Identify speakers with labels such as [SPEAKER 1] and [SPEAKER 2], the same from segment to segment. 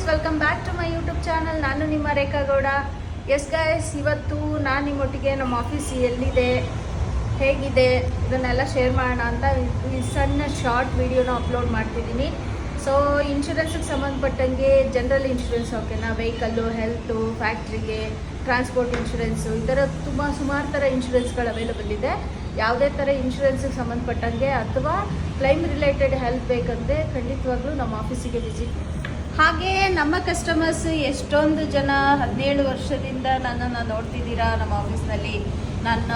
[SPEAKER 1] Guys, welcome back to my YouTube channel. ನಾನು ನಿಮ್ಮ ರೇಖಾ Gowda. Yes guys, ಇವತ್ತು ನಾನು ನಿಮ್ಮೊಟ್ಟಿಗೆ ನಮ್ಮ ಆಫೀಸ್ ಎಲ್ಲಿದೆ, ಹೇಗಿದೆ ಇದನ್ನೆಲ್ಲ ಶೇರ್ ಮಾಡೋಣ ಅಂತ ಈ ಸಣ್ಣ ಶಾರ್ಟ್ ವಿಡಿಯೋನ ಅಪ್ಲೋಡ್ ಮಾಡ್ತಿದ್ದೀನಿ. ಸೊ ಇನ್ಶೂರೆನ್ಸಿಗೆ ಸಂಬಂಧಪಟ್ಟಂಗೆ ಜನರಲ್ ಇನ್ಶೂರೆನ್ಸ್, ಓಕೆನಾ, ವೆಹಿಕಲ್ಲು, ಹೆಲ್ತು, ಫ್ಯಾಕ್ಟ್ರಿಗೆ, ಟ್ರಾನ್ಸ್ಪೋರ್ಟ್ ಇನ್ಶೂರೆನ್ಸು, ಈ ಥರ ಸುಮಾರು ಥರ ಇನ್ಶೂರೆನ್ಸ್ಗಳು ಅವೈಲಬಲ್ ಇದೆ. ಯಾವುದೇ ಥರ ಇನ್ಶೂರೆನ್ಸಿಗೆ ಸಂಬಂಧಪಟ್ಟಂಗೆ ಅಥವಾ ಕ್ಲೈಮ್ ರಿಲೇಟೆಡ್ ಹೆಲ್ಪ್ ಬೇಕಂದರೆ ಖಂಡಿತವಾಗ್ಲೂ ನಮ್ಮ ಆಫೀಸಿಗೆ ವಿಸಿಟ್. ಹಾಗೆ ನಮ್ಮ ಕಸ್ಟಮರ್ಸ್ ಎಷ್ಟೊಂದು ಜನ 17 ವರ್ಷದಿಂದ ನನ್ನನ್ನು ನೋಡ್ತಿದ್ದೀರಾ ನಮ್ಮ ಆಫೀಸ್ನಲ್ಲಿ. ನನ್ನ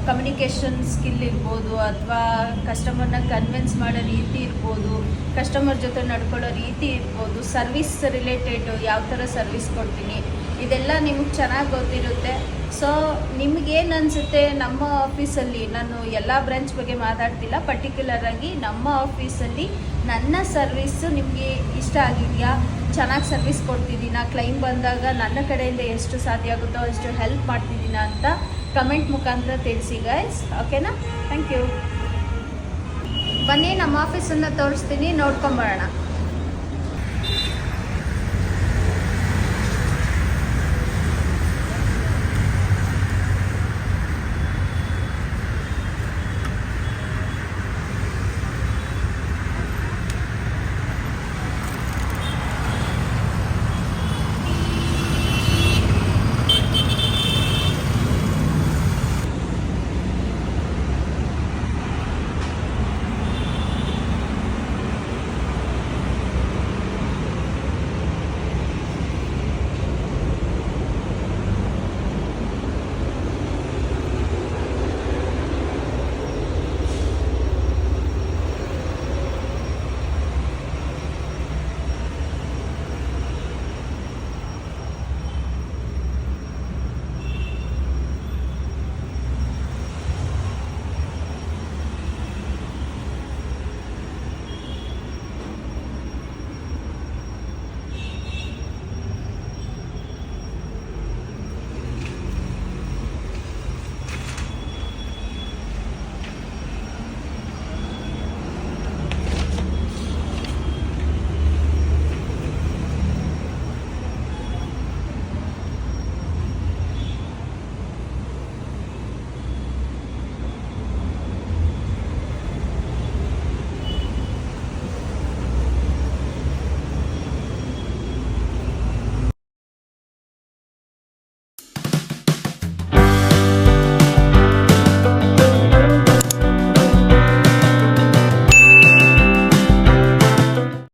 [SPEAKER 1] ಕಮ್ಯುನಿಕೇಷನ್ ಸ್ಕಿಲ್ ಇರ್ಬೋದು, ಅಥವಾ ಕಸ್ಟಮರ್ನ ಕನ್ವಿನ್ಸ್ ಮಾಡೋ ರೀತಿ ಇರ್ಬೋದು, ಕಸ್ಟಮರ್ ಜೊತೆ ನಡ್ಕೊಳ್ಳೋ ರೀತಿ ಇರ್ಬೋದು, ಸರ್ವಿಸ್ ರಿಲೇಟೆಡ್ ಯಾವ ಥರ ಸರ್ವಿಸ್ ಕೊಡ್ತೀನಿ ಇದೆಲ್ಲ ನಿಮಗೆ ಚೆನ್ನಾಗಿ ಗೊತ್ತಿರುತ್ತೆ. ಸೊ ನಿಮಗೇನು ಅನಿಸುತ್ತೆ ನಮ್ಮ ಆಫೀಸಲ್ಲಿ, ನಾನು ಎಲ್ಲ ಬ್ರಾಂಚ್ ಬಗ್ಗೆ ಮಾತಾಡ್ತಿಲ್ಲ, ಪರ್ಟಿಕ್ಯುಲರಾಗಿ ನಮ್ಮ ಆಫೀಸಲ್ಲಿ ನನ್ನ ಸರ್ವಿಸ್ಸು ನಿಮಗೆ ಇಷ್ಟ ಆಗಿದೆಯಾ, ಚೆನ್ನಾಗಿ ಸರ್ವಿಸ್ ಕೊಡ್ತಿದ್ದೀನಾ, ಕ್ಲೈಮ್ ಬಂದಾಗ ನನ್ನ ಕಡೆಯಿಂದ ಎಷ್ಟು ಸಾಧ್ಯ ಆಗುತ್ತೋ ಅಷ್ಟು ಹೆಲ್ಪ್ ಮಾಡ್ತಿದ್ದೀನಾ ಅಂತ ಕಮೆಂಟ್ ಮುಖಾಂತರ ತಿಳಿಸಿ ಗೈಸ್, ಓಕೆನಾ? Thank you. ಬನ್ನಿ ನಮ್ಮ ಆಫೀಸನ್ನು ತೋರಿಸ್ತೀನಿ, ನೋಡ್ಕೊಂಬರೋಣ.